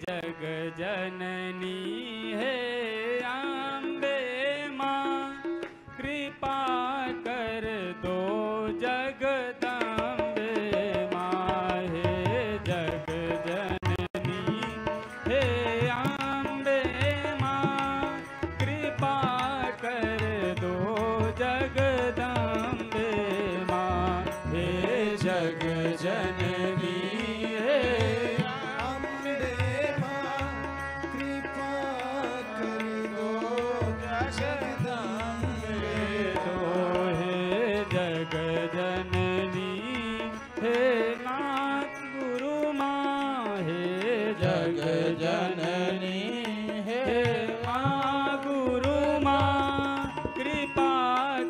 जग जननी हे अम्बे माँ कृपा कर दो जगदम्बे माँ हे जग जननी हे अम्बे माँ कृपा कर दो जगदम्बे माँ हे जग जननी हे अम्बे माँ कृपा कर दो जगदम्बे दो हे जग जननी हे नाथ गुरु माँ हे जग जननी हे माँ गुरु माँ कृपा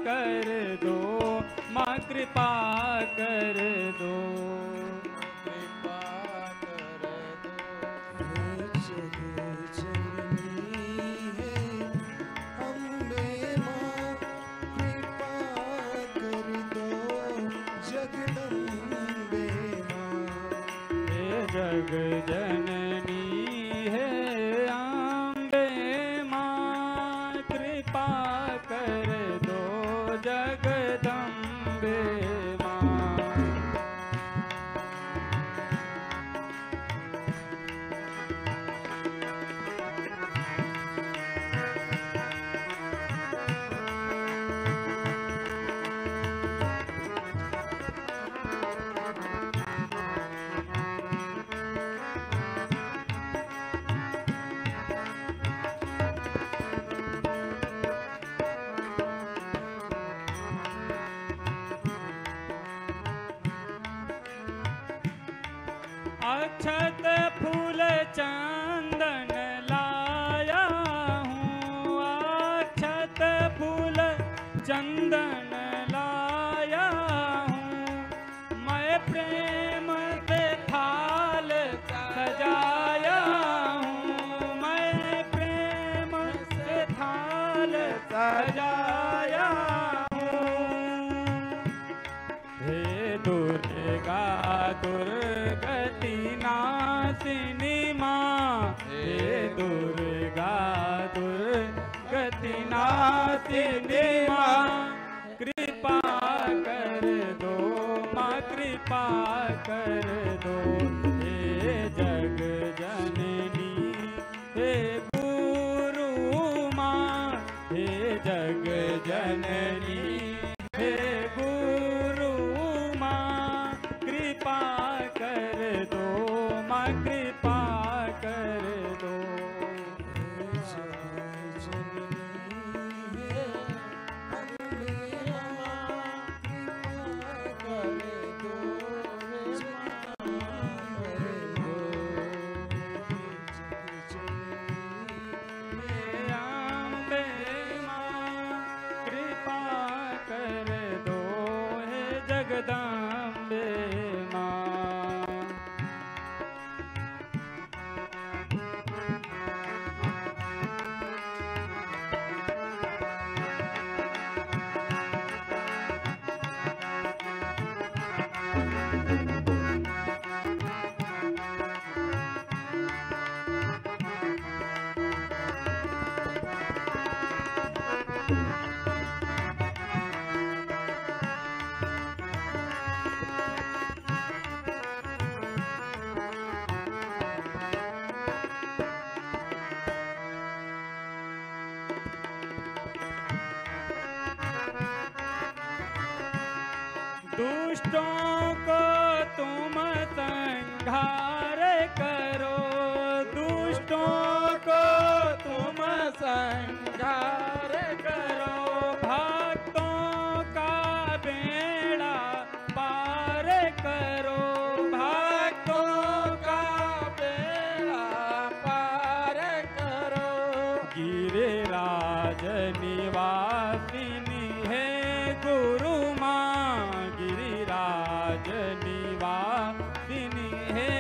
कर दो माँ कृपा कर दो कृपा कर दो जग जननी है अम्बे माँ कृपा कर दो जगदम्बे माँ हे जग जननी हे अम्बे माँ कृपा कर दो जगदम्बे माँ अक्षत फूल चंदन लाया हूँ अक्षत फूल चंदन लाया हूँ मैं प्रेम से थाल सजाया हूँ मैं प्रेम से थाल सजाया हूँ हे दुर्गा दुर्गति नासिनी माँ हे दुर्गा दुर्गति नासिनी माँ कृपा कर दो माँ कृपा कर दो हे जग जननी हे गुरु माँ हे जग जननी हे गुरु माँ कृपा कर दो माँ कृपा कर दो जग जननी है अम्बे माँ कृपा कर दो जगदम्बे माँ कृपा कर दो हे जगदम्बे माँ दुष्टों को तुम संहार करो दुष्टों को तुम संहार करो भक्तों का बेड़ा पार करो भक्तों का बेड़ा पार करो गिरिराज निवासिनी है गुरु माँ गिरिराज निवासिनी है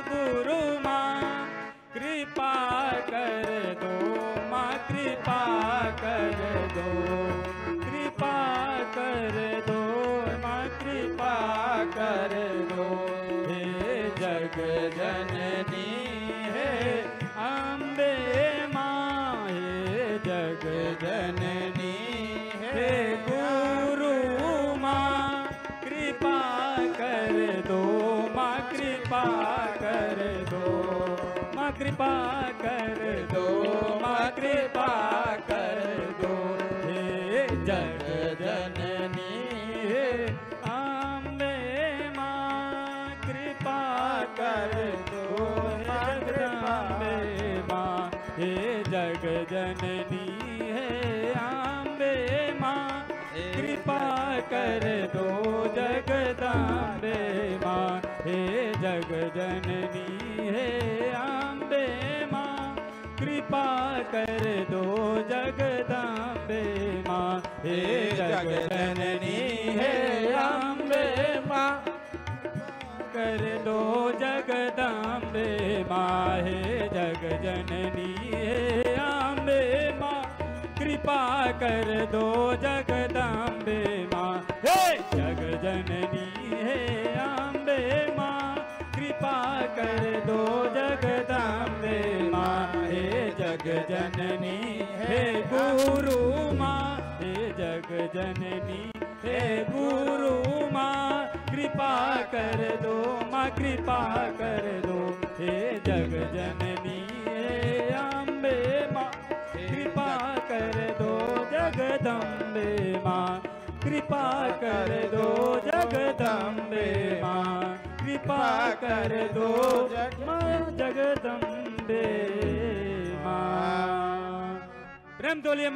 गुरु माँ कृपा कर दो माँ कृपा कर कृपा कर दो माँ कृपा कर दो हे जग जननी हे अम्बे माँ कृपा कर दो जगदम्बे माँ हे जग जननी हे अम्बे माँ कृपा कर दो जगदम्बे माँ हे जग जननी हे अम्बे माँ कृपा कर दो जगदम्बे माँ हे जग जननी हे अम्बे माँ कर दो जगदम्बे माँ हे जग जननी हे अम्बे माँ कृपा कर दो जगदम्बे माँ हे जग जननी हे अम्बे माँ कृपा कर दो जगदम्बे माँ हे जग जननी हे गुरु माँ हे जग जननी हे गुरु माँ कृपा कर दो माँ कृपा कर दो हे जग जननी हे अम्बे माँ कृपा कर दो जगदम्बे माँ कृपा कर दो जगदम्बे माँ कृपा कर दो जगदम्बे माँ। प्रेम तोलिए।